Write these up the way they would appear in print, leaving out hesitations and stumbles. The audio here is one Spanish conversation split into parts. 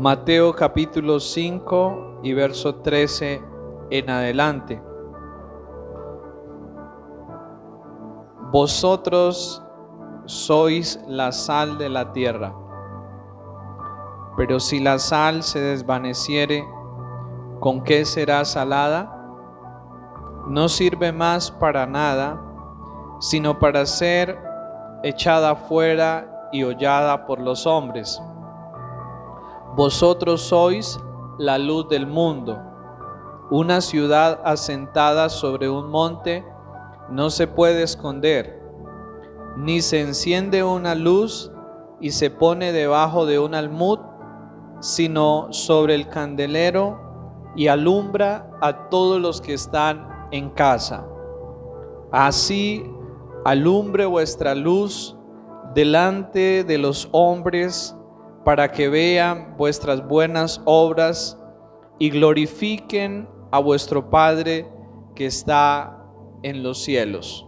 Mateo capítulo 5 y verso 13 en adelante. Vosotros sois la sal de la tierra, pero si la sal se desvaneciere, ¿con qué será salada? No sirve más para nada, sino para ser echada fuera y hollada por los hombres. Vosotros sois la luz del mundo. Una ciudad asentada sobre un monte no se puede esconder, ni se enciende una luz y se pone debajo de un almud, sino sobre el candelero y alumbra a todos los que están en casa. Así alumbre vuestra luz delante de los hombres, para que vean vuestras buenas obras y glorifiquen a vuestro Padre que está en los cielos.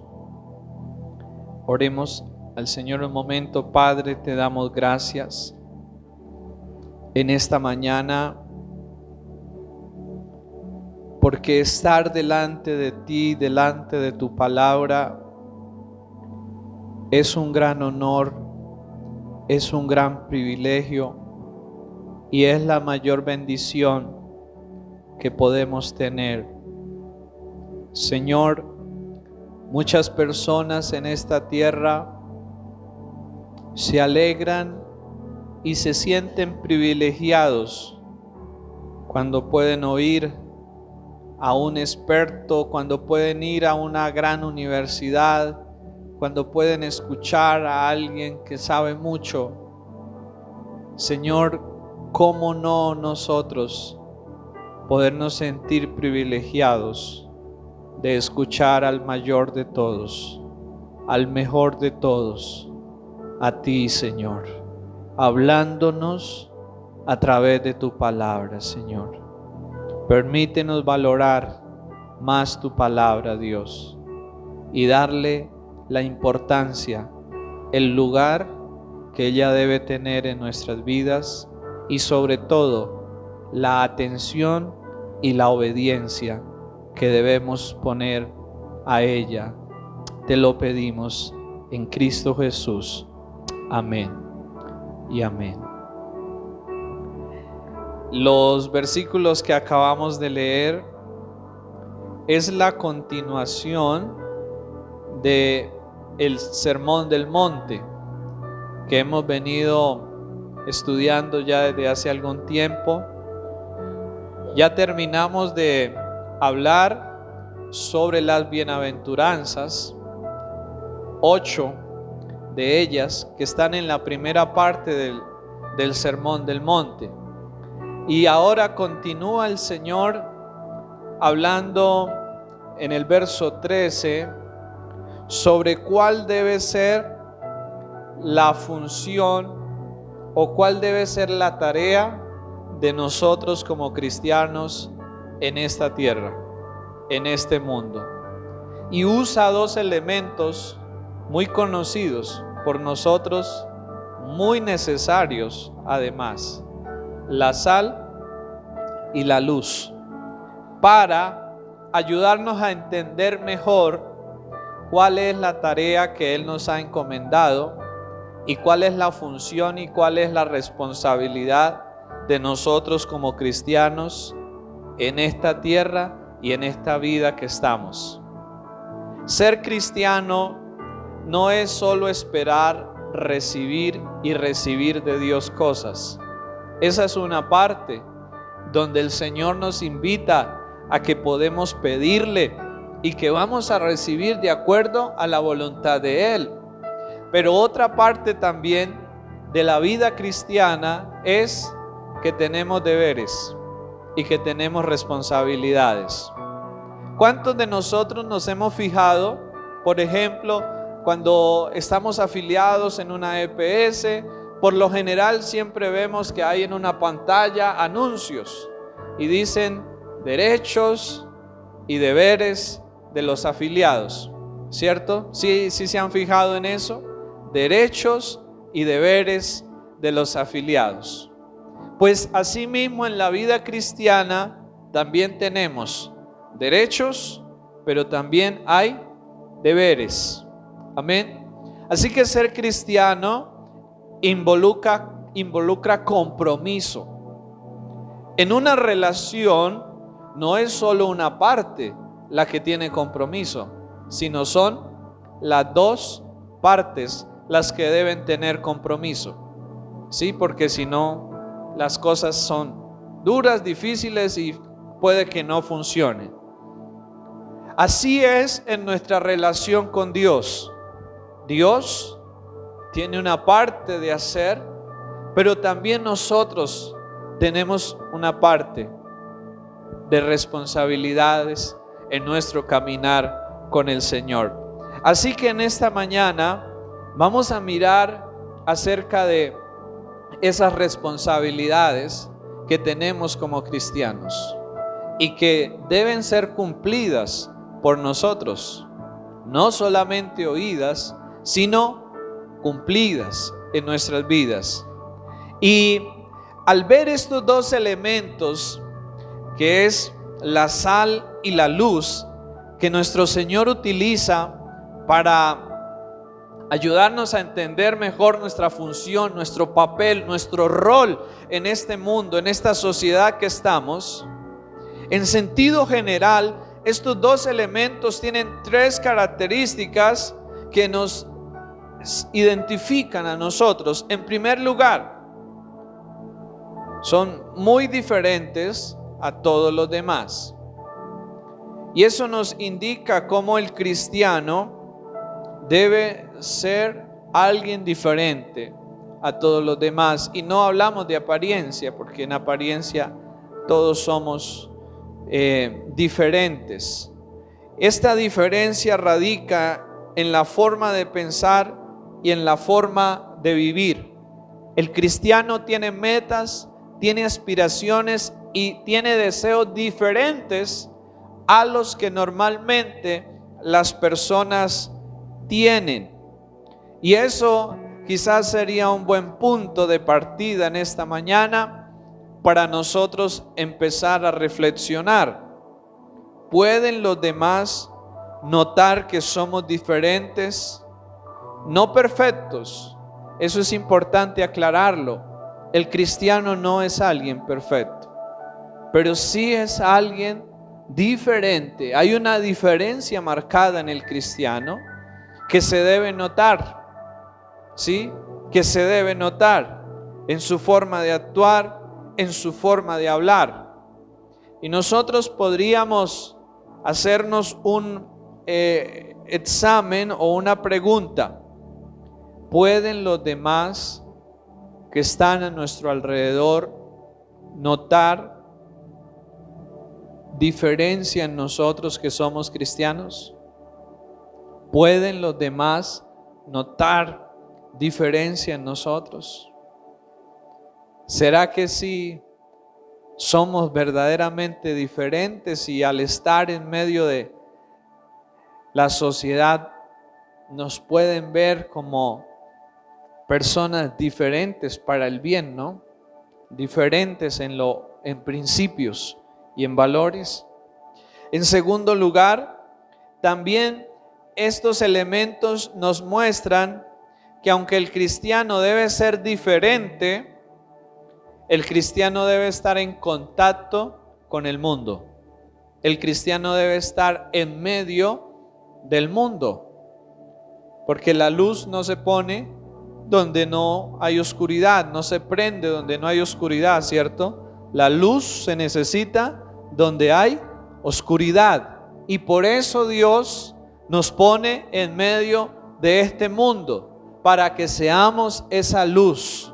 Oremos al Señor un momento. Padre, te damos gracias en esta mañana, porque estar delante de ti, delante de tu palabra, es un gran honor, es un gran privilegio y es la mayor bendición que podemos tener. Señor, muchas personas en esta tierra se alegran y se sienten privilegiados cuando pueden oír a un experto, cuando pueden ir a una gran universidad, cuando pueden escuchar a alguien que sabe mucho. Señor, ¿cómo no nosotros podernos sentir privilegiados de escuchar al mayor de todos, al mejor de todos, a ti, Señor, hablándonos a través de tu palabra, Señor? Permítenos valorar más tu palabra, Dios, y darle la importancia, el lugar que ella debe tener en nuestras vidas, y sobre todo la atención y la obediencia que debemos poner a ella. Te lo pedimos en Cristo Jesús. Amén y amén. Los versículos que acabamos de leer es la continuación de el Sermón del Monte que hemos venido estudiando ya desde hace algún tiempo. Ya terminamos de hablar sobre las bienaventuranzas, 8 de ellas que están en la primera parte del Sermón del Monte. Y ahora continúa el Señor hablando en el verso 13 sobre cuál debe ser la función o cuál debe ser la tarea de nosotros como cristianos en esta tierra, en este mundo. Y usa dos elementos muy conocidos por nosotros, muy necesarios además: la sal y la luz, para ayudarnos a entender mejor cuál es la tarea que Él nos ha encomendado y cuál es la función y cuál es la responsabilidad de nosotros como cristianos en esta tierra y en esta vida que estamos. Ser cristiano no es solo esperar recibir y recibir de Dios cosas. Esa es una parte donde el Señor nos invita a que podemos pedirle y que vamos a recibir de acuerdo a la voluntad de Él. Pero otra parte también de la vida cristiana es que tenemos deberes y que tenemos responsabilidades. ¿Cuántos de nosotros nos hemos fijado, por ejemplo, cuando estamos afiliados en una EPS? Por lo general siempre vemos que hay en una pantalla anuncios y dicen derechos y deberes de los afiliados, ¿cierto? ¿Sí se han fijado en eso? Derechos y deberes de los afiliados. Pues asimismo en la vida cristiana también tenemos derechos, pero también hay deberes. Amén. Así que ser cristiano involucra compromiso. En una relación no es solo una parte la que tiene compromiso, sino son las dos partes las que deben tener compromiso. Sí, porque si no, las cosas son duras, difíciles y puede que no funcionen. Así es en nuestra relación con Dios. Dios tiene una parte de hacer, pero también nosotros tenemos una parte de responsabilidades en nuestro caminar con el Señor. Así que en esta mañana vamos a mirar acerca de esas responsabilidades que tenemos como cristianos y que deben ser cumplidas por nosotros, no solamente oídas, sino cumplidas en nuestras vidas. Y al ver estos dos elementos, que es la sal y la luz, que nuestro Señor utiliza para ayudarnos a entender mejor nuestra función, nuestro papel, nuestro rol en este mundo, en esta sociedad que estamos, en sentido general, estos dos elementos tienen tres características que nos identifican a nosotros. En primer lugar, son muy diferentes a todos los demás. Y eso nos indica cómo el cristiano debe ser alguien diferente a todos los demás. Y no hablamos de apariencia, porque en apariencia todos somos diferentes. Esta diferencia radica en la forma de pensar y en la forma de vivir. El cristiano tiene metas, tiene aspiraciones y tiene deseos diferentes a los que normalmente las personas tienen. Y eso quizás sería un buen punto de partida en esta mañana para nosotros empezar a reflexionar. ¿Pueden los demás notar que somos diferentes? No perfectos. Eso es importante aclararlo. El cristiano no es alguien perfecto, pero sí es alguien diferente. Hay una diferencia marcada en el cristiano que se debe notar, ¿sí? Que se debe notar en su forma de actuar, en su forma de hablar. Y nosotros podríamos hacernos un examen o una pregunta. ¿Pueden los demás que están a nuestro alrededor notar diferencia en nosotros que somos cristianos? ¿Pueden los demás notar diferencia en nosotros? ¿Será que sí somos verdaderamente diferentes y al estar en medio de la sociedad nos pueden ver como personas diferentes para el bien, ¿no? Diferentes en principios y en valores? En segundo lugar, también estos elementos nos muestran que aunque el cristiano debe ser diferente, el cristiano debe estar en contacto con el mundo. El cristiano debe estar en medio del mundo, porque la luz no se pone donde no hay oscuridad, no se prende donde no hay oscuridad, ¿cierto? La luz se necesita donde hay oscuridad, y por eso Dios nos pone en medio de este mundo, para que seamos esa luz.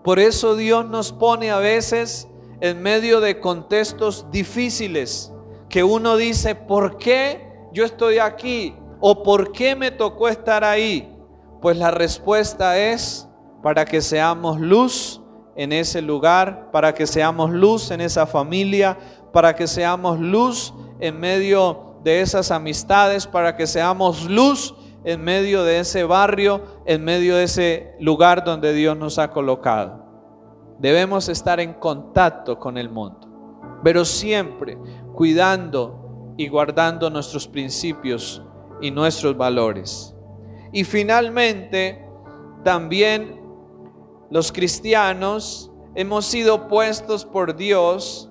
Por eso Dios nos pone a veces en medio de contextos difíciles, que uno dice, ¿por qué yo estoy aquí? ¿O por qué me tocó estar ahí? Pues la respuesta es para que seamos luz en ese lugar, para que seamos luz en esa familia, para que seamos luz en medio de esas amistades, para que seamos luz en medio de ese barrio, en medio de ese lugar donde Dios nos ha colocado. debemos estar en contacto con el mundo, pero siempre cuidando y guardando nuestros principios y nuestros valores. Y finalmente, también los cristianos hemos sido puestos por Dios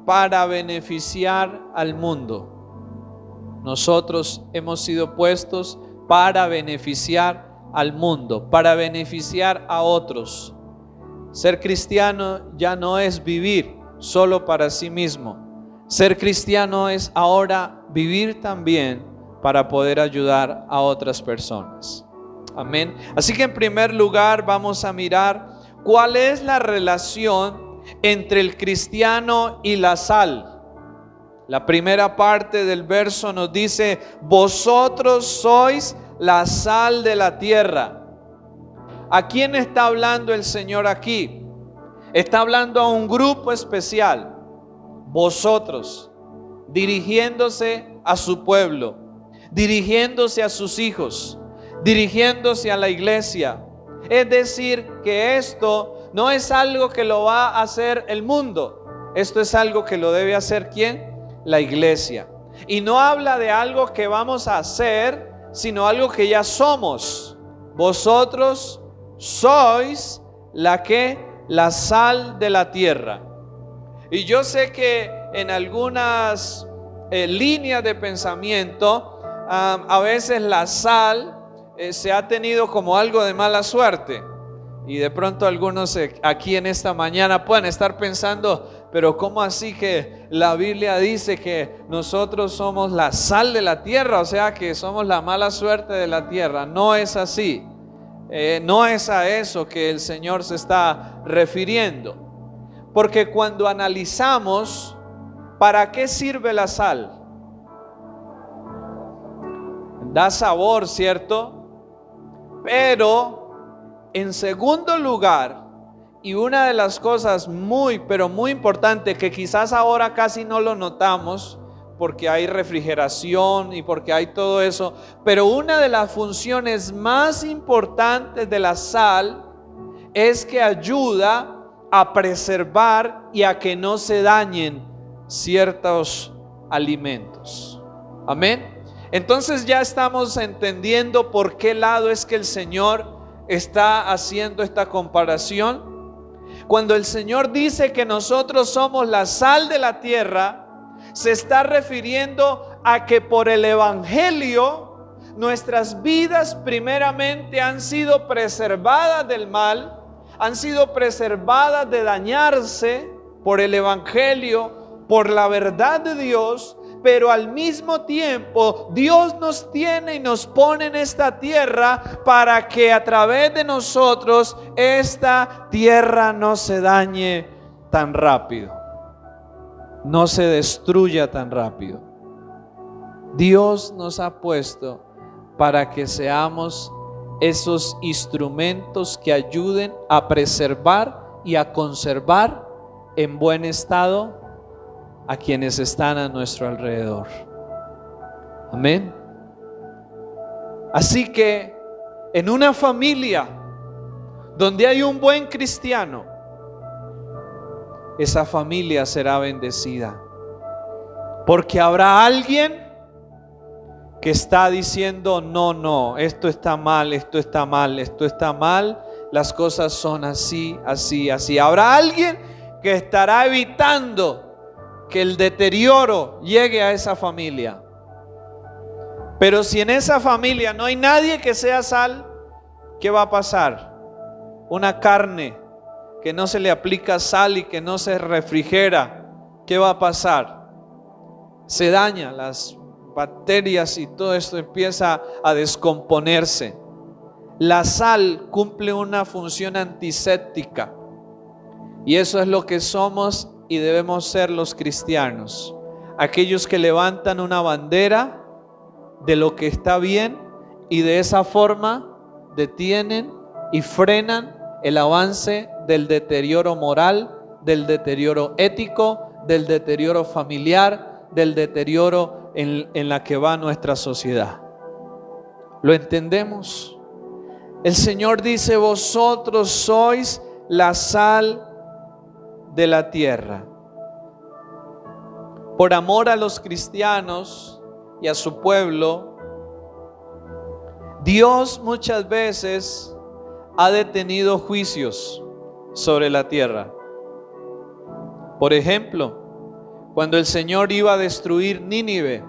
para beneficiar al mundo. Nosotros hemos sido puestos para beneficiar al mundo, para beneficiar a otros. Ser cristiano ya no es vivir solo para sí mismo. Ser cristiano es ahora vivir también para poder ayudar a otras personas. Amén. Así que en primer lugar vamos a mirar cuál es la relación entre el cristiano y la sal. La primera parte del verso nos dice: vosotros sois la sal de la tierra. ¿A quién está hablando el Señor aquí? Está hablando a un grupo especial. Vosotros, dirigiéndose a su pueblo, dirigiéndose a sus hijos, dirigiéndose a la iglesia. Es decir, que esto no es algo que lo va a hacer el mundo. Esto es algo que lo debe hacer ¿quién? La iglesia. Y no habla de algo que vamos a hacer, sino algo que ya somos. Vosotros sois la sal de la tierra. Y yo sé que en algunas líneas de pensamiento, a veces la sal se ha tenido como algo de mala suerte. Y de pronto algunos aquí en esta mañana pueden estar pensando: pero ¿cómo así que la Biblia dice que nosotros somos la sal de la tierra? O sea, que somos la mala suerte de la tierra. No es así. No es a eso que el Señor se está refiriendo. Porque cuando analizamos, ¿para qué sirve la sal? Da sabor, ¿cierto? Pero en segundo lugar, y una de las cosas pero muy importante, que quizás ahora casi no lo notamos porque hay refrigeración y porque hay todo eso, pero una de las funciones más importantes de la sal es que ayuda a preservar y a que no se dañen ciertos alimentos. Amén. Entonces ya estamos entendiendo por qué lado es que el Señor está haciendo esta comparación. Cuando el Señor dice que nosotros somos la sal de la tierra, se está refiriendo a que por el Evangelio nuestras vidas primeramente han sido preservadas del mal, han sido preservadas de dañarse por el Evangelio, por la verdad de Dios. Pero al mismo tiempo Dios nos tiene y nos pone en esta tierra para que a través de nosotros esta tierra no se dañe tan rápido, no se destruya tan rápido. Dios nos ha puesto para que seamos esos instrumentos que ayuden a preservar y a conservar en buen estado a quienes están a nuestro alrededor. Amén. Así que en una familia donde hay un buen cristiano, esa familia será bendecida, porque habrá alguien que está diciendo: no, esto está mal, esto está mal, esto está mal, las cosas son así, así, así. Habrá alguien que estará evitando que el deterioro llegue a esa familia. Pero si en esa familia no hay nadie que sea sal, ¿qué va a pasar? Una carne que no se le aplica sal y que no se refrigera, ¿qué va a pasar? Se daña, las bacterias y todo esto empieza a descomponerse. La sal cumple una función antiséptica, y eso es lo que somos y debemos ser los cristianos, aquellos que levantan una bandera de lo que está bien y de esa forma detienen y frenan el avance del deterioro moral, del deterioro ético, del deterioro familiar, del deterioro en la que va nuestra sociedad. ¿Lo entendemos? El Señor dice: vosotros sois la sal de la tierra. Por amor a los cristianos y a su pueblo, Dios muchas veces ha detenido juicios sobre la tierra. Por ejemplo, cuando el Señor iba a destruir Nínive,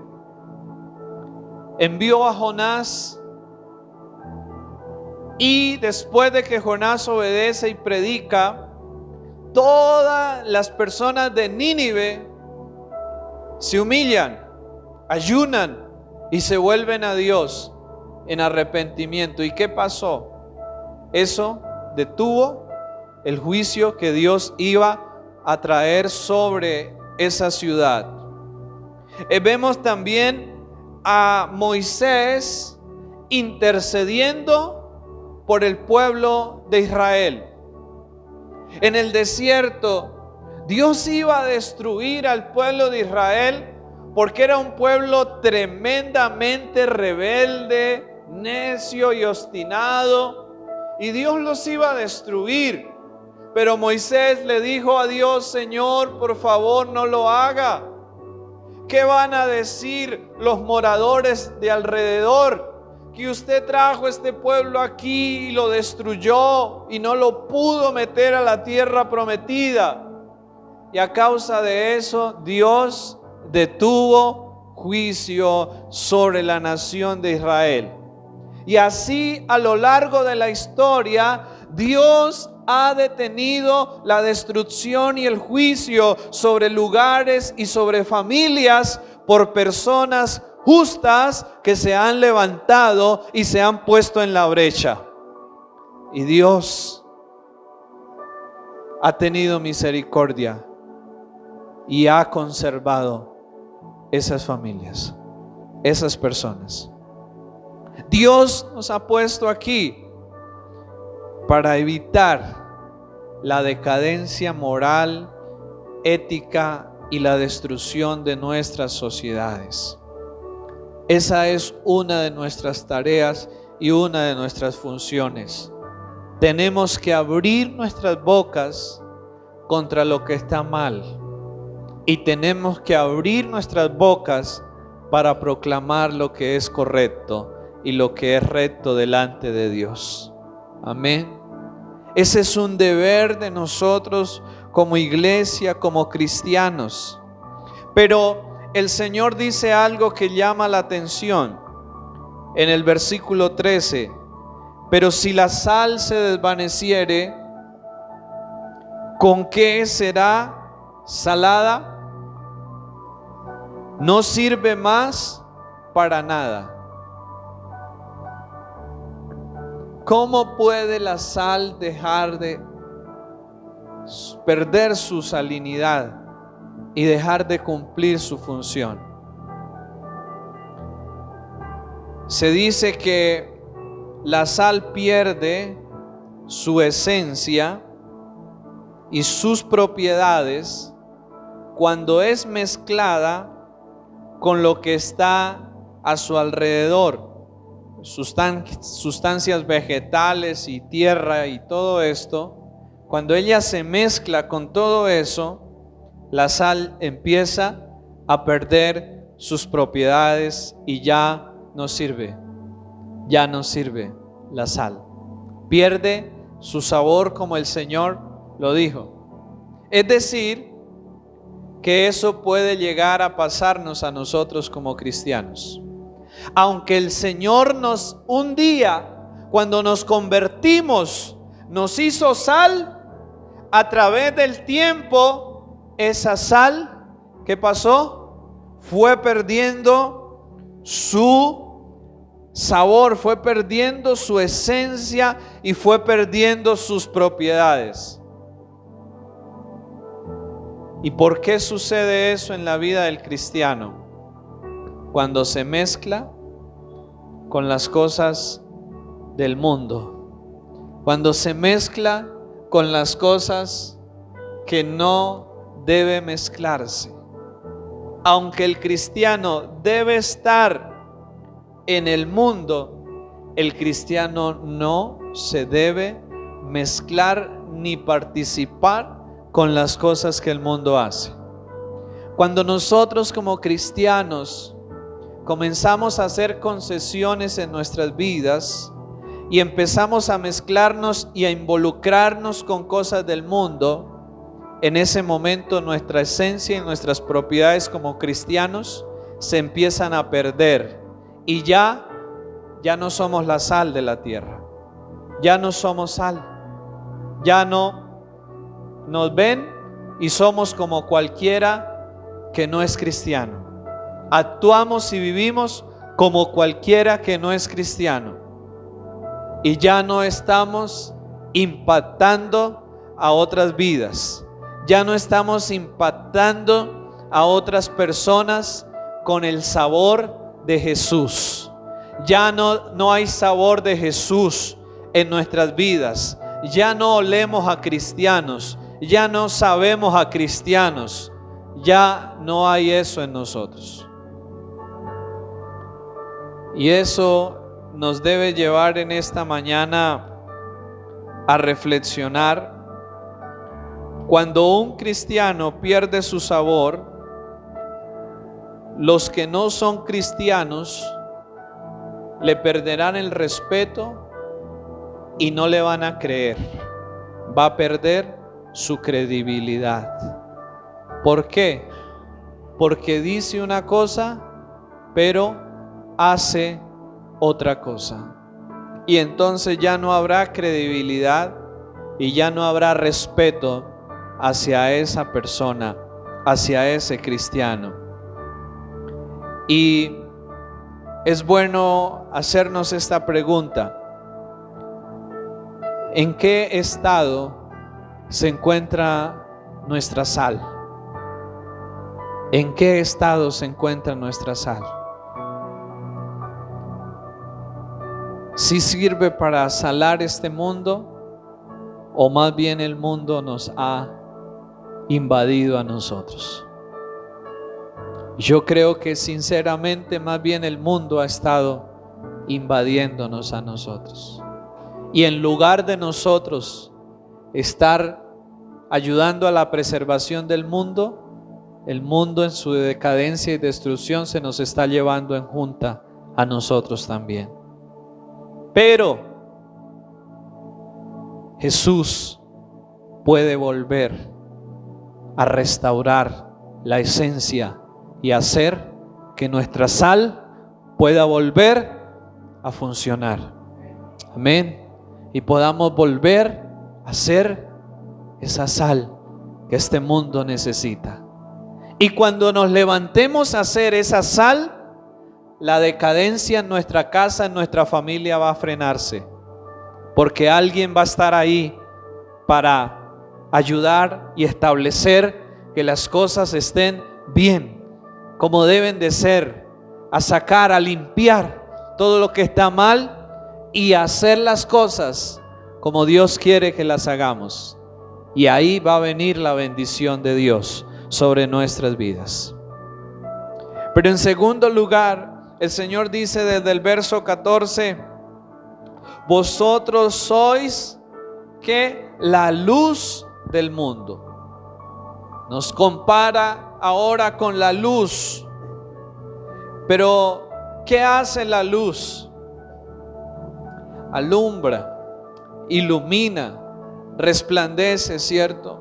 envió a Jonás, y después de que Jonás obedece y predica, todas las personas de Nínive se humillan, ayunan y se vuelven a Dios en arrepentimiento. ¿Y qué pasó? Eso detuvo el juicio que Dios iba a traer sobre esa ciudad. Vemos también a Moisés intercediendo por el pueblo de Israel. En el desierto, Dios iba a destruir al pueblo de Israel porque era un pueblo tremendamente rebelde, necio y obstinado, y Dios los iba a destruir. Pero Moisés le dijo a Dios: Señor, por favor, no lo haga. ¿Qué van a decir los moradores de alrededor? Que usted trajo este pueblo aquí y lo destruyó y no lo pudo meter a la tierra prometida. Y a causa de eso, Dios detuvo juicio sobre la nación de Israel. Y así, a lo largo de la historia, Dios ha detenido la destrucción y el juicio sobre lugares y sobre familias por personas justas que se han levantado y se han puesto en la brecha. Y Dios ha tenido misericordia y ha conservado esas familias, esas personas. Dios nos ha puesto aquí para evitar la decadencia moral, ética y la destrucción de nuestras sociedades. Esa es una de nuestras tareas y una de nuestras funciones. Tenemos que abrir nuestras bocas contra lo que está mal, y tenemos que abrir nuestras bocas para proclamar lo que es correcto y lo que es recto delante de Dios. Amén. Ese es un deber de nosotros como iglesia, como cristianos. Pero el Señor dice algo que llama la atención en el versículo 13: pero si la sal se desvaneciere, ¿con qué será salada? No sirve más para nada. ¿Cómo puede la sal dejar de perder su salinidad y dejar de cumplir su función? Se dice que la sal pierde su esencia y sus propiedades cuando es mezclada con lo que está a su alrededor. Sustancias vegetales y tierra y todo esto, cuando ella se mezcla con todo eso, la sal empieza a perder sus propiedades y ya no sirve la sal. Pierde su sabor, como el Señor lo dijo. Es decir, que eso puede llegar a pasarnos a nosotros como cristianos. Aunque el Señor un día, cuando nos convertimos, nos hizo sal, a través del tiempo, esa sal, ¿qué pasó? Fue perdiendo su sabor, fue perdiendo su esencia y fue perdiendo sus propiedades. ¿Y por qué sucede eso en la vida del cristiano? Cuando se mezcla con las cosas del mundo, cuando se mezcla con las cosas que no debe mezclarse. Aunque el cristiano debe estar en el mundo, el cristiano no se debe mezclar ni participar con las cosas que el mundo hace. Cuando nosotros como cristianos comenzamos a hacer concesiones en nuestras vidas y empezamos a mezclarnos y a involucrarnos con cosas del mundo, en ese momento nuestra esencia y nuestras propiedades como cristianos se empiezan a perder y ya no somos la sal de la tierra, ya no somos sal, ya no nos ven y somos como cualquiera que no es cristiano. Actuamos y vivimos como cualquiera que no es cristiano y ya no estamos impactando a otras vidas, ya no estamos impactando a otras personas con el sabor de Jesús. Ya no hay sabor de Jesús en nuestras vidas. Ya no olemos a cristianos, ya no sabemos a cristianos, ya no hay eso en nosotros. Y eso nos debe llevar en esta mañana a reflexionar. Cuando un cristiano pierde su sabor, los que no son cristianos le perderán el respeto y no le van a creer. Va a perder su credibilidad. ¿Por qué? Porque dice una cosa, pero hace otra cosa. Y entonces ya no habrá credibilidad y ya no habrá respeto hacia esa persona, hacia ese cristiano. Y es bueno hacernos esta pregunta: ¿en qué estado se encuentra nuestra sal? ¿En qué estado se encuentra nuestra sal? ¿Sí sirve para salar este mundo o más bien el mundo nos ha invadido a nosotros? Yo creo que sinceramente más bien el mundo ha estado invadiéndonos a nosotros. Y en lugar de nosotros estar ayudando a la preservación del mundo, el mundo en su decadencia y destrucción se nos está llevando en junta a nosotros también. Pero Jesús puede volver a restaurar la esencia y hacer que nuestra sal pueda volver a funcionar. Amén. Y podamos volver a ser esa sal que este mundo necesita. Y cuando nos levantemos a hacer esa sal, la decadencia en nuestra casa, en nuestra familia va a frenarse. Porque alguien va a estar ahí para ayudar y establecer que las cosas estén bien, como deben de ser, a sacar, a limpiar todo lo que está mal y a hacer las cosas como Dios quiere que las hagamos. Y ahí va a venir la bendición de Dios sobre nuestras vidas. Pero en segundo lugar, el Señor dice desde el verso 14: vosotros sois que la luz del mundo. Nos compara ahora con la luz. Pero ¿qué hace la luz? Alumbra, ilumina, resplandece, ¿cierto?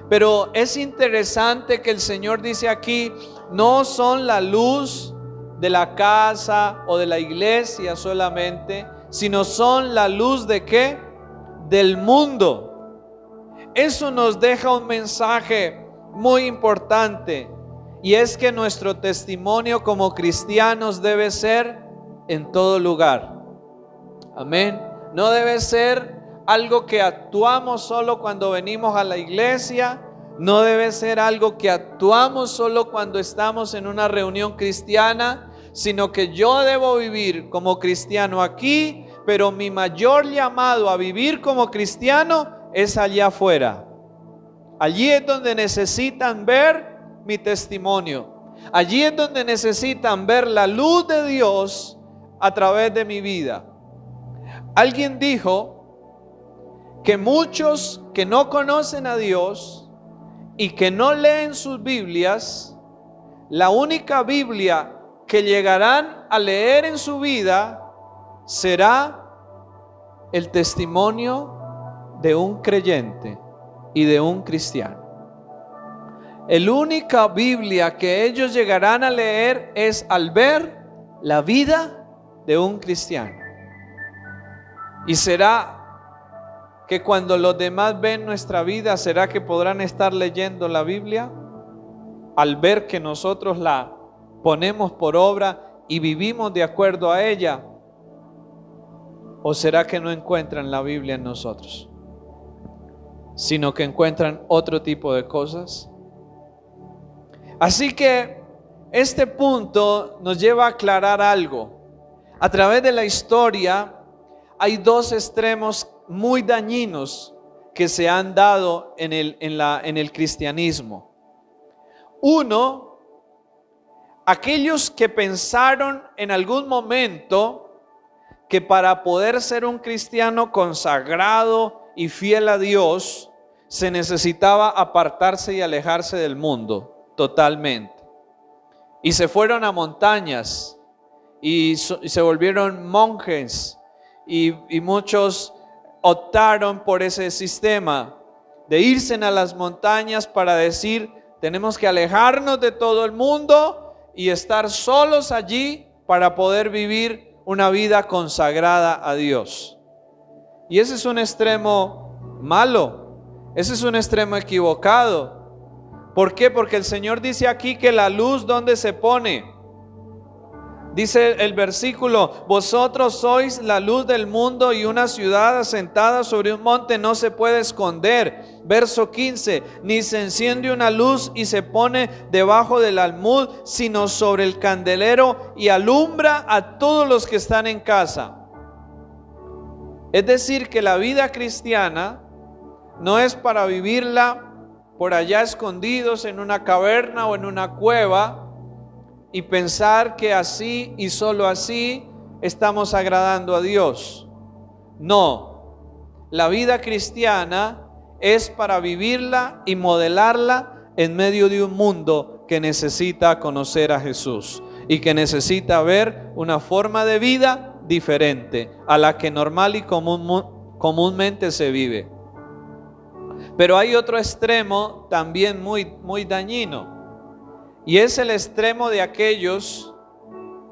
Pero es interesante que el Señor dice aquí: no son la luz de la casa o de la iglesia solamente, sino son la luz ¿de qué? Del mundo. Eso nos deja un mensaje muy importante, y es que nuestro testimonio como cristianos debe ser en todo lugar. Amén. No debe ser algo que actuamos solo cuando venimos a la iglesia. No debe ser algo que actuamos solo cuando estamos en una reunión cristiana, sino que yo debo vivir como cristiano aquí, pero mi mayor llamado a vivir como cristiano es allá afuera. Allí es donde necesitan ver mi testimonio. Allí es donde necesitan ver la luz de Dios a través de mi vida. Alguien dijo que muchos que no conocen a Dios y que no leen sus Biblias, la única Biblia que llegarán a leer en su vida será el testimonio de un creyente y de un cristiano. La única Biblia que ellos llegarán a leer es al ver la vida de un cristiano. Y será que cuando los demás ven nuestra vida, ¿será que podrán estar leyendo la Biblia al ver que nosotros la ponemos por obra y vivimos de acuerdo a ella? ¿O será que no encuentran la Biblia en nosotros, sino que encuentran otro tipo de cosas? Así que este punto nos lleva a aclarar algo. A través de la historia hay dos extremos muy dañinos que se han dado en el cristianismo. Uno, aquellos que pensaron en algún momento que para poder ser un cristiano consagrado y fiel a Dios, se necesitaba apartarse y alejarse del mundo totalmente. Y se fueron a montañas y se volvieron monjes, y muchos optaron por ese sistema de irse a las montañas para decir: tenemos que alejarnos de todo el mundo y estar solos allí para poder vivir una vida consagrada a Dios. Y ese es un extremo malo, ese es un extremo equivocado. ¿Por qué? Porque el Señor dice aquí que la luz, ¿dónde se pone? Dice el versículo: vosotros sois la luz del mundo, y una ciudad asentada sobre un monte no se puede esconder. Verso 15: ni se enciende una luz y se pone debajo del almud, sino sobre el candelero, y alumbra a todos los que están en casa. Es decir, que la vida cristiana no es para vivirla por allá escondidos en una caverna o en una cueva y pensar que así y solo así estamos agradando a Dios. No, la vida cristiana es para vivirla y modelarla en medio de un mundo que necesita conocer a Jesús y que necesita ver una forma de vida diferente a la que normal y comúnmente se vive. Pero hay otro extremo también muy dañino, y es el extremo de aquellos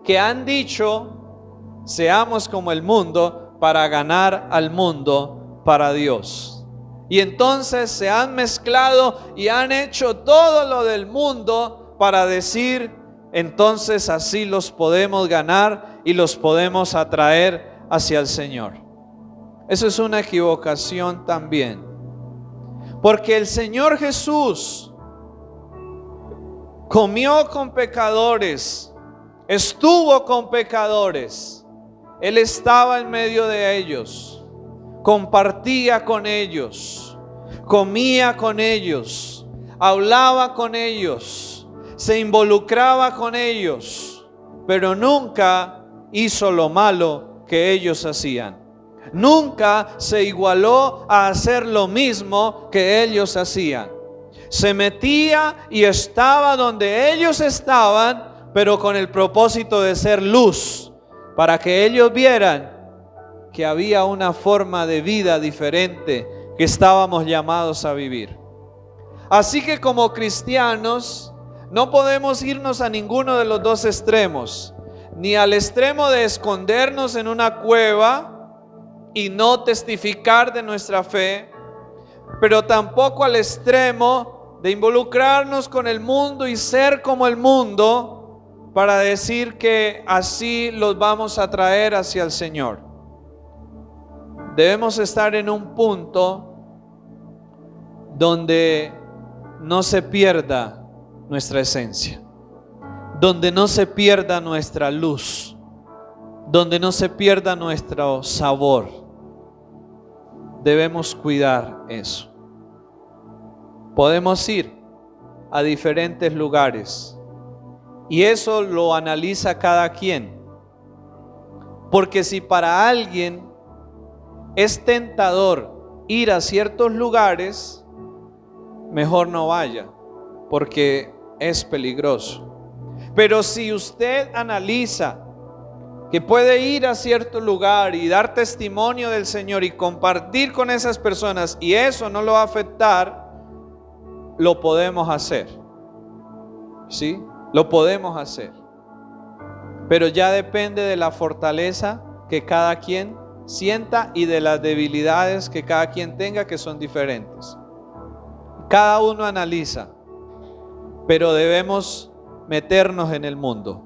que han dicho: seamos como el mundo para ganar al mundo para Dios. Y entonces se han mezclado y han hecho todo lo del mundo para decir: entonces así los podemos ganar y los podemos atraer hacia el Señor. Eso es una equivocación también. Porque el Señor Jesús comió con pecadores, estuvo con pecadores, Él estaba en medio de ellos, compartía con ellos, comía con ellos, hablaba con ellos, se involucraba con ellos, pero nunca hizo lo malo que ellos hacían. Nunca se igualó a hacer lo mismo que ellos hacían. Se metía y estaba donde ellos estaban, pero con el propósito de ser luz, para que ellos vieran que había una forma de vida diferente que estábamos llamados a vivir. Así que como cristianos no podemos irnos a ninguno de los dos extremos, ni al extremo de escondernos en una cueva y no testificar de nuestra fe, pero tampoco al extremo de involucrarnos con el mundo y ser como el mundo para decir que así los vamos a traer hacia el Señor. Debemos estar en un punto donde no se pierda nuestra esencia, donde no se pierda nuestra luz, donde no se pierda nuestro sabor. Debemos cuidar eso. Podemos ir a diferentes lugares y eso lo analiza cada quien. Porque si para alguien es tentador ir a ciertos lugares, mejor no vaya, porque es peligroso. Pero si usted analiza que puede ir a cierto lugar y dar testimonio del Señor y compartir con esas personas, y eso no lo va a afectar, lo podemos hacer. ¿Sí? Lo podemos hacer. Pero ya depende de la fortaleza que cada quien sienta y de las debilidades que cada quien tenga, que son diferentes. Cada uno analiza, pero debemos meternos en el mundo,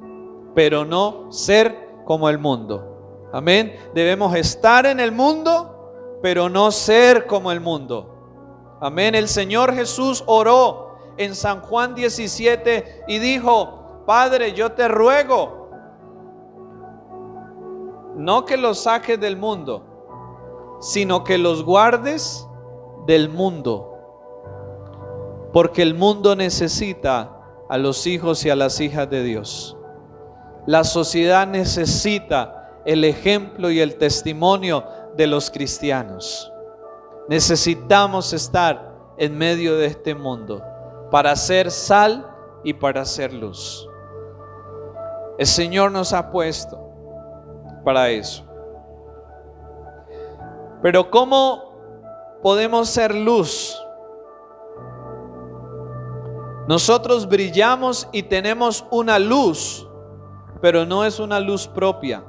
pero no ser como el mundo. Amén. Debemos estar en el mundo, pero no ser como el mundo. Amén. El Señor Jesús oró en San Juan 17 y dijo: Padre, yo te ruego, no que los saques del mundo, sino que los guardes del mundo, porque el mundo necesita a los hijos y a las hijas de Dios. La sociedad necesita el ejemplo y el testimonio de los cristianos. Necesitamos estar en medio de este mundo para ser sal y para ser luz. El Señor nos ha puesto para eso. Pero ¿cómo podemos ser luz? Nosotros brillamos y tenemos una luz, pero no es una luz propia.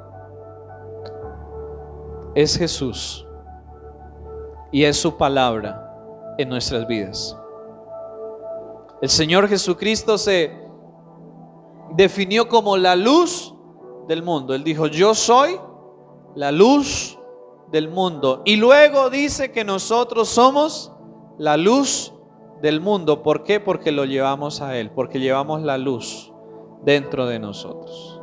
Es Jesús y es su palabra en nuestras vidas. El Señor Jesucristo se definió como la luz del mundo. Él dijo: yo soy la luz del mundo. Y luego dice que nosotros somos la luz del mundo. ¿Por qué? Porque lo llevamos a Él, porque llevamos la luz dentro de nosotros.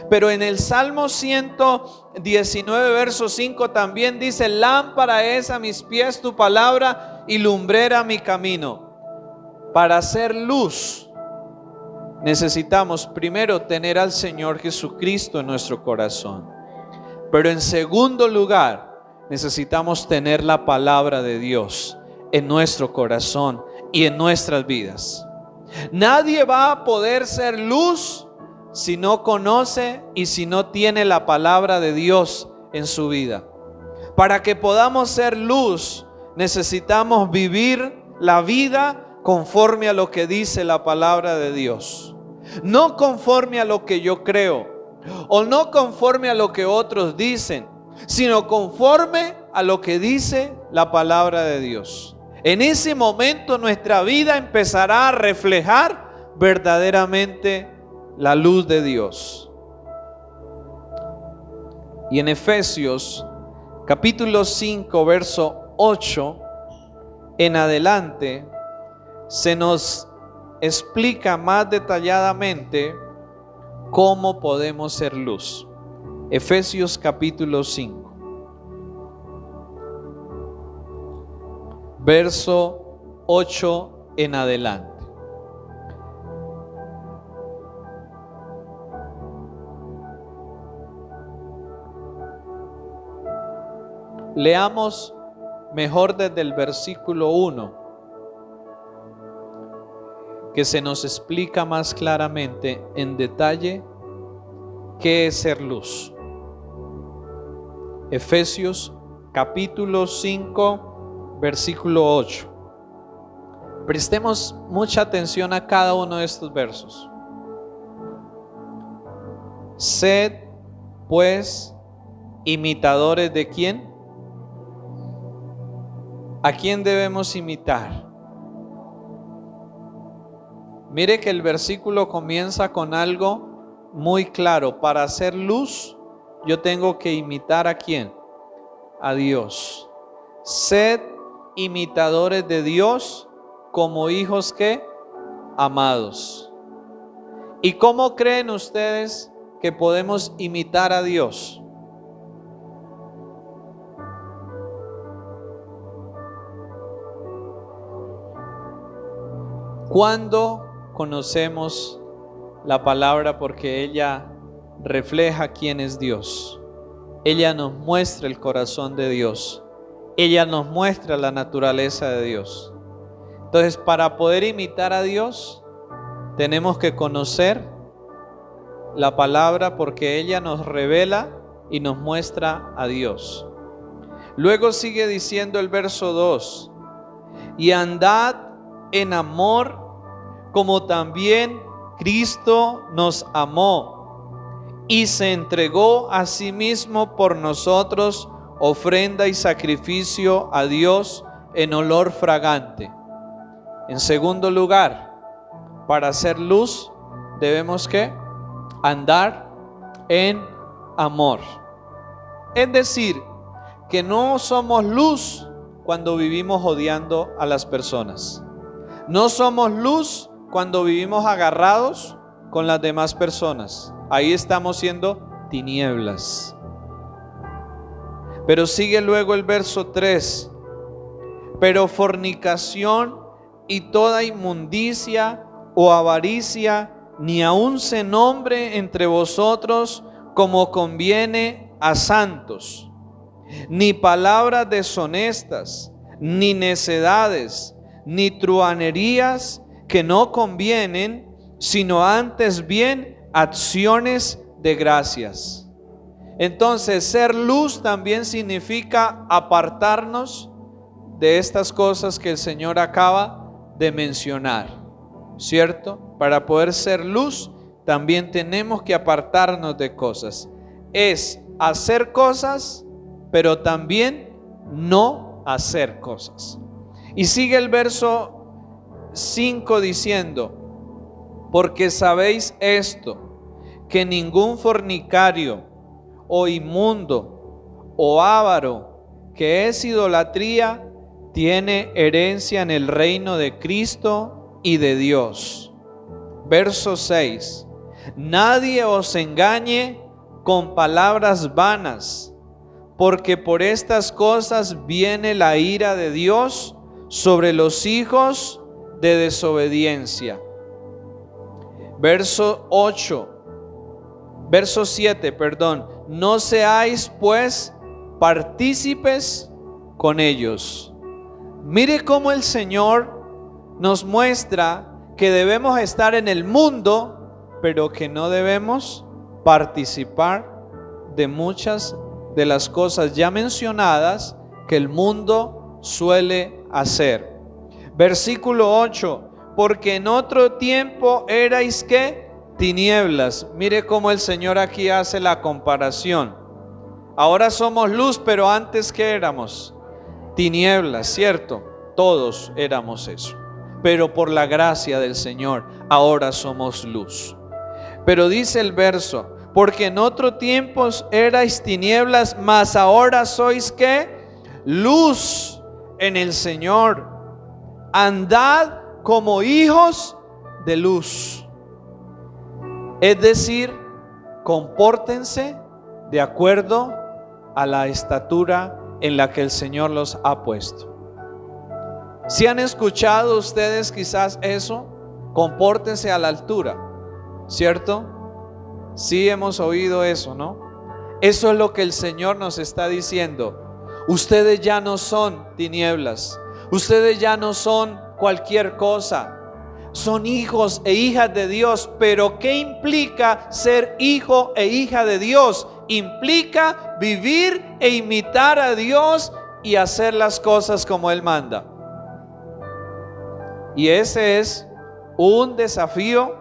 Pero en el Salmo 119, verso 5 también dice: lámpara es a mis pies tu palabra y lumbrera mi camino. Para hacer luz necesitamos primero tener al Señor Jesucristo en nuestro corazón. Pero en segundo lugar, necesitamos tener la palabra de Dios en nuestro corazón y en nuestras vidas. Nadie va a poder ser luz si no conoce y si no tiene la palabra de Dios en su vida. Para que podamos ser luz, necesitamos vivir la vida conforme a lo que dice la palabra de Dios. No conforme a lo que yo creo, o no conforme a lo que otros dicen, sino conforme a lo que dice la palabra de Dios. En ese momento nuestra vida empezará a reflejar verdaderamente la luz de Dios. Y en Efesios capítulo 5, verso 8 en adelante, se nos explica más detalladamente cómo podemos ser luz. Efesios capítulo 5, verso 8 en adelante. Leamos mejor desde el versículo 1, que se nos explica más claramente en detalle qué es ser luz. Efesios capítulo 5, versículo 8. Prestemos mucha atención a cada uno de estos versos. Sed, pues, imitadores de ¿quién? ¿A quién debemos imitar? Mire que el versículo comienza con algo muy claro. Para hacer luz, yo tengo que imitar ¿a quién? A Dios. Sed imitadores de Dios como hijos que amados. ¿Y cómo creen ustedes que podemos imitar a Dios? ¿Cuándo conocemos la palabra? Porque ella refleja quién es Dios. Ella nos muestra el corazón de Dios ella nos muestra la naturaleza de Dios. Entonces, para poder imitar a Dios, tenemos que conocer la palabra, porque ella nos revela y nos muestra a Dios. Luego sigue diciendo el verso 2: y andad en amor, como también Cristo nos amó y se entregó a sí mismo por nosotros, ofrenda y sacrificio a Dios en olor fragante. En segundo lugar, para hacer luz debemos ¿qué? Andar en amor. Es decir, que no somos luz cuando vivimos odiando a las personas. No somos luz cuando vivimos agarrados con las demás personas. Ahí estamos siendo tinieblas. Pero sigue luego el verso 3: pero fornicación y toda inmundicia o avaricia ni aun se nombre entre vosotros como conviene a santos, ni palabras deshonestas, ni necedades, ni truhanerías que no convienen, sino antes bien acciones de gracias. Entonces, ser luz también significa apartarnos de estas cosas que el Señor acaba de mencionar, ¿cierto? Para poder ser luz también tenemos que apartarnos de cosas. Es hacer cosas, pero también no hacer cosas. Y sigue el verso 5 diciendo: porque sabéis esto, que ningún fornicario o inmundo o avaro, que es idolatría, tiene herencia en el reino de Cristo y de Dios. Verso 6: nadie os engañe con palabras vanas, porque por estas cosas viene la ira de Dios sobre los hijos de desobediencia. Verso 7, no seáis pues partícipes con ellos. Mire cómo el Señor nos muestra que debemos estar en el mundo, pero que no debemos participar de muchas de las cosas ya mencionadas que el mundo suele hacer. Versículo 8: porque en otro tiempo erais ¿qué? Tinieblas. Mire cómo el Señor aquí hace la comparación. Ahora somos luz, pero antes ¿qué éramos? Tinieblas, ¿cierto? Todos éramos eso. Pero por la gracia del Señor, ahora somos luz. Pero dice el verso: porque en otro tiempo erais tinieblas, mas ahora sois ¿qué? Luz en el Señor. Andad como hijos de luz. Es decir, compórtense de acuerdo a la estatura en la que el Señor los ha puesto. Si han escuchado ustedes quizás eso, compórtense a la altura, ¿cierto? Sí hemos oído eso, ¿no? Eso es lo que el Señor nos está diciendo. Ustedes ya no son tinieblas, ustedes ya no son cualquier cosa, son hijos e hijas de Dios. Pero ¿qué implica ser hijo e hija de Dios? Implica vivir e imitar a Dios y hacer las cosas como Él manda. Y ese es un desafío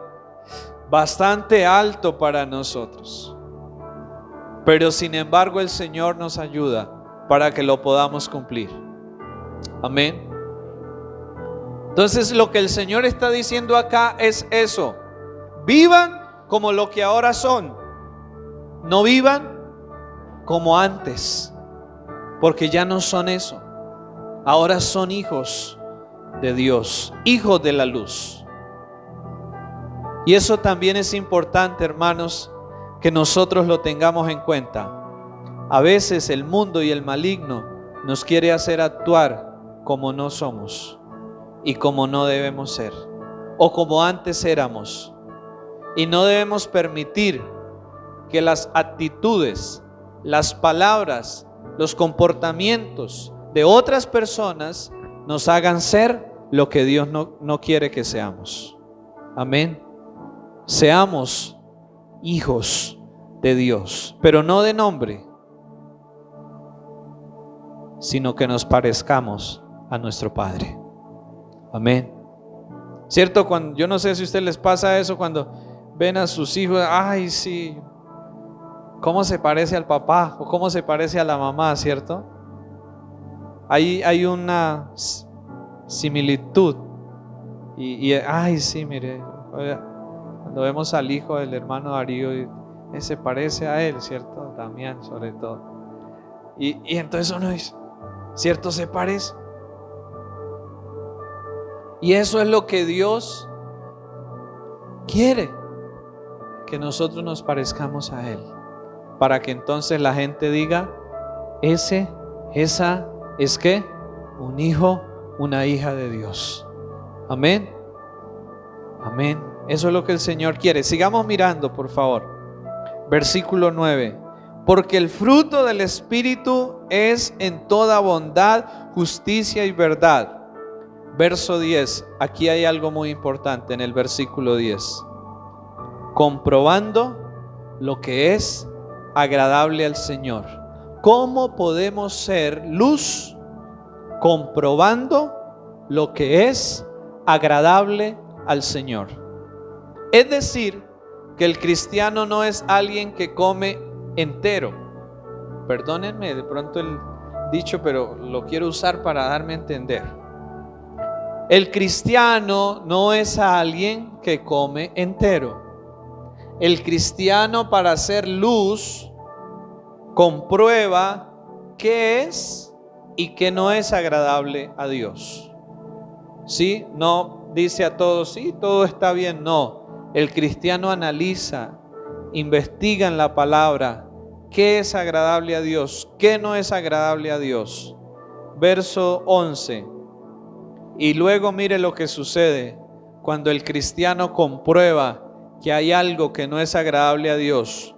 bastante alto para nosotros. Pero sin embargo el Señor nos ayuda para que lo podamos cumplir. Amén. Entonces lo que el Señor está diciendo acá es eso: vivan como lo que ahora son, no vivan como antes, porque ya no son eso. Ahora son hijos de Dios, hijos de la luz. Y eso también es importante, hermanos, que nosotros lo tengamos en cuenta. A veces el mundo y el maligno nos quiere hacer actuar como no somos y como no debemos ser, o como antes éramos. Y no debemos permitir que las actitudes, las palabras, los comportamientos, de otras personas nos hagan ser lo que Dios no quiere que seamos. Amén. Seamos hijos de Dios, pero no de nombre, sino que nos parezcamos a nuestro Padre. Amén. ¿Cierto? Yo no sé si a ustedes les pasa eso cuando ven a sus hijos, ay sí, cómo se parece al papá o cómo se parece a la mamá, ¿cierto? Hay una similitud y ay sí, mire, cuando vemos al hijo del hermano Darío, se parece a él, ¿cierto? Damián sobre todo. Y entonces uno dice, ¿cierto? Se parece. Y eso es lo que Dios quiere, que nosotros nos parezcamos a Él, para que entonces la gente diga, esa es que un hijo, una hija de Dios. Amén. Amén. Eso es lo que el Señor quiere. Sigamos mirando, por favor. Versículo 9. Porque el fruto del Espíritu es en toda bondad, justicia y verdad. Verso 10. Aquí hay algo muy importante en el versículo 10. Comprobando lo que es agradable al Señor. ¿Cómo podemos ser luz? Comprobando lo que es agradable al Señor. Es decir, que el cristiano no es alguien que come entero. Perdónenme de pronto el dicho, pero lo quiero usar para darme a entender. El cristiano no es alguien que come entero. El cristiano, para hacer luz, comprueba qué es y qué no es agradable a Dios. ¿Sí? No dice a todos, sí, todo está bien. No, el cristiano analiza, investiga en la palabra qué es agradable a Dios, qué no es agradable a Dios. Verso 11. Y luego mire lo que sucede cuando el cristiano comprueba que hay algo que no es agradable a Dios.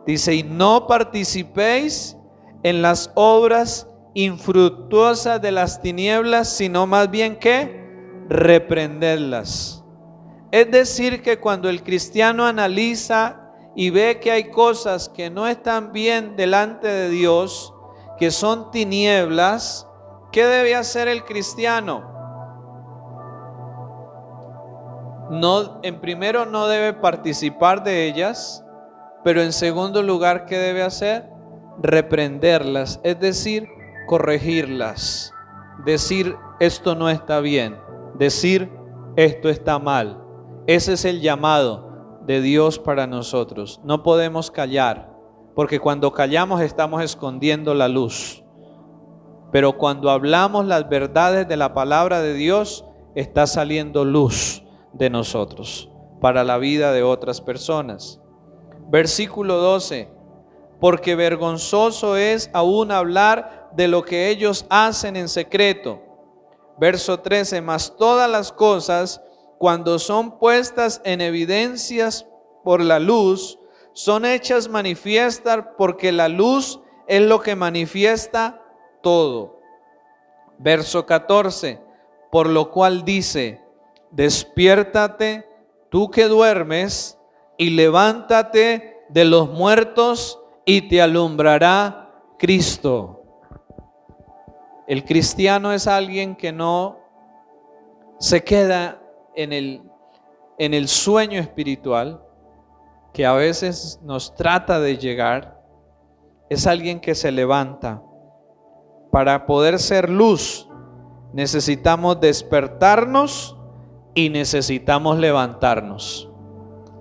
Dice, y no participéis en las obras infructuosas de las tinieblas, sino más bien que reprenderlas. Es decir, que cuando el cristiano analiza y ve que hay cosas que no están bien delante de Dios, que son tinieblas, ¿qué debe hacer el cristiano? En primero, no debe participar de ellas, pero en segundo lugar, ¿qué debe hacer? Reprenderlas, es decir, corregirlas, decir esto no está bien, decir esto está mal. Ese es el llamado de Dios para nosotros. No podemos callar, porque cuando callamos estamos escondiendo la luz, pero cuando hablamos las verdades de la palabra de Dios, está saliendo luz de nosotros para la vida de otras personas. Versículo 12. Porque vergonzoso es aún hablar de lo que ellos hacen en secreto. Verso 13. Mas todas las cosas, cuando son puestas en evidencias por la luz, son hechas manifiestas, porque la luz es lo que manifiesta todo. Verso 14. Por lo cual dice, despiértate tú que duermes, y levántate de los muertos, y te alumbrará Cristo. El cristiano es alguien que no se queda en el sueño espiritual que a veces nos trata de llegar. Es alguien que se levanta. Para poder ser luz, necesitamos despertarnos y necesitamos levantarnos.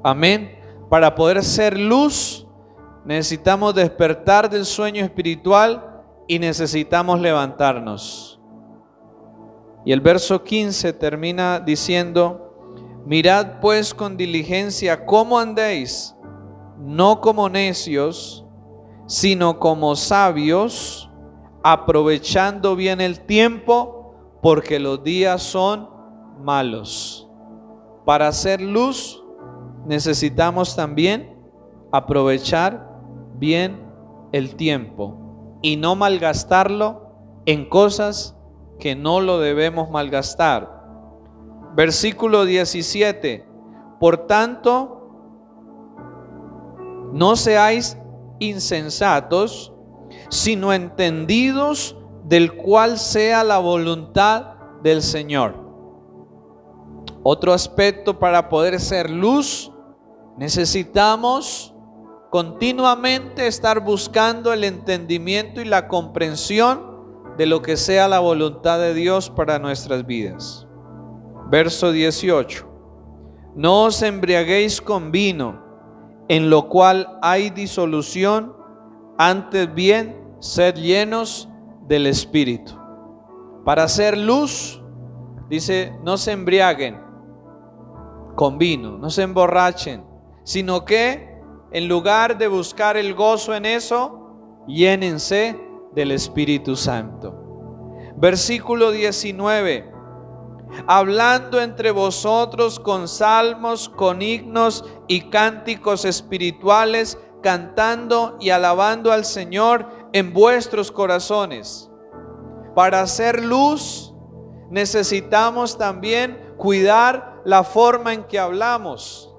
Amén. Para poder ser luz, necesitamos despertar del sueño espiritual y necesitamos levantarnos. Y el verso 15 termina diciendo, mirad pues con diligencia cómo andéis, no como necios, sino como sabios, aprovechando bien el tiempo, porque los días son malos. Para hacer luz necesitamos también aprovechar bien el tiempo y no malgastarlo en cosas que no lo debemos malgastar. Versículo 17. Por tanto, no seáis insensatos, sino entendidos del cual sea la voluntad del Señor. Otro aspecto: para poder ser luz, necesitamos continuamente estar buscando el entendimiento y la comprensión de lo que sea la voluntad de Dios para nuestras vidas. Verso 18. No os embriaguéis con vino, en lo cual hay disolución, antes bien sed llenos del Espíritu. Para hacer luz, dice, no se embriaguen con vino, no se emborrachen, sino que en lugar de buscar el gozo en eso, llénense del Espíritu Santo. Versículo 19. Hablando entre vosotros con salmos, con himnos y cánticos espirituales, cantando y alabando al Señor en vuestros corazones. Para hacer luz, necesitamos también cuidar la forma en que hablamos.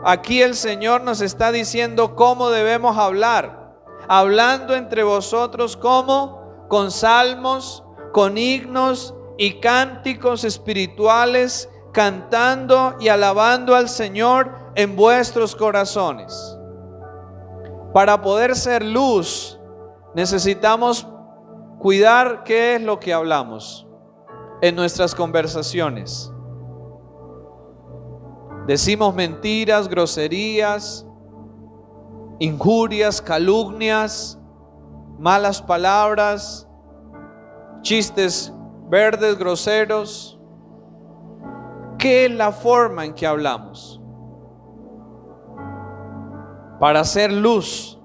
Aquí el Señor nos está diciendo cómo debemos hablar. Hablando entre vosotros, ¿cómo? Con salmos, con himnos y cánticos espirituales, cantando y alabando al Señor en vuestros corazones. Para poder ser luz, necesitamos cuidar qué es lo que hablamos en nuestras conversaciones. Decimos mentiras, groserías, injurias, calumnias, malas palabras, chistes verdes, groseros. ¿Qué es la forma en que hablamos? Para hacer luz,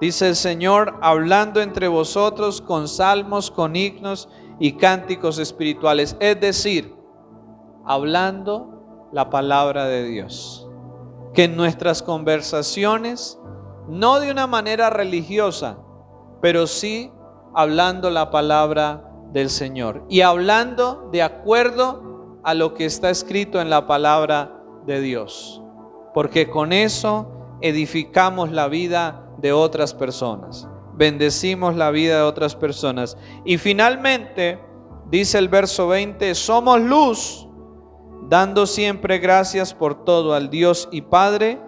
dice el Señor, hablando entre vosotros con salmos, con himnos y cánticos espirituales. Es decir, hablando la palabra de Dios. Que en nuestras conversaciones, no de una manera religiosa, pero sí hablando la palabra del Señor y hablando de acuerdo a lo que está escrito en la palabra de Dios, porque con eso edificamos la vida de otras personas, bendecimos la vida de otras personas. Y finalmente dice el verso 20: somos luz, dando siempre gracias por todo al Dios y Padre,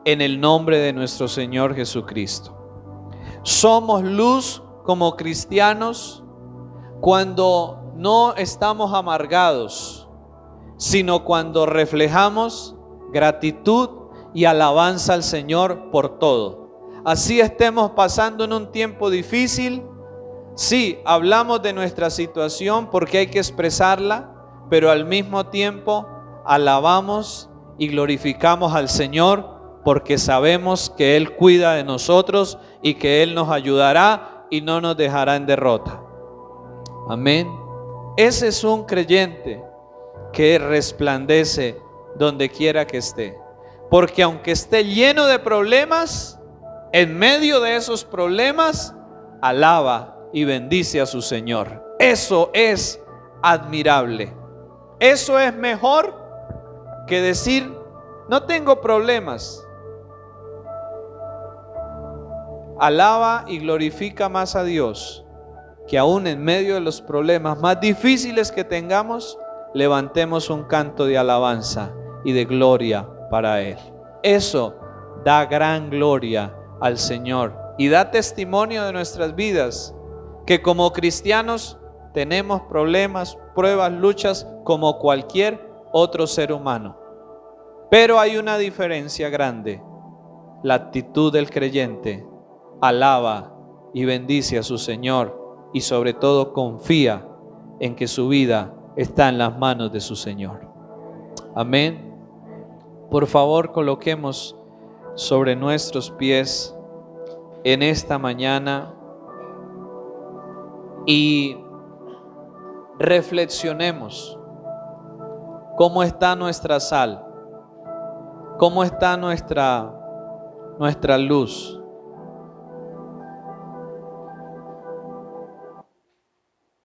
en el nombre de nuestro Señor Jesucristo. Somos luz como cristianos cuando no estamos amargados, sino cuando reflejamos gratitud y alabanza al Señor por todo. Así estemos pasando en un tiempo difícil, sí, hablamos de nuestra situación porque hay que expresarla, pero al mismo tiempo alabamos y glorificamos al Señor porque sabemos que Él cuida de nosotros y que Él nos ayudará y no nos dejará en derrota. Amén. Ese es un creyente que resplandece donde quiera que esté, porque aunque esté lleno de problemas, en medio de esos problemas alaba y bendice a su Señor. Eso es admirable. Eso es mejor que decir, no tengo problemas. Alaba y glorifica más a Dios, que aún en medio de los problemas más difíciles que tengamos, levantemos un canto de alabanza y de gloria para Él. Eso da gran gloria al Señor y da testimonio de nuestras vidas, que como cristianos tenemos problemas, pruebas, luchas como cualquier otro ser humano. Pero hay una diferencia grande: la actitud del creyente alaba y bendice a su Señor y sobre todo confía en que su vida está en las manos de su Señor. Amén. Por favor, coloquemos sobre nuestros pies en esta mañana y reflexionemos cómo está nuestra sal, cómo está nuestra luz.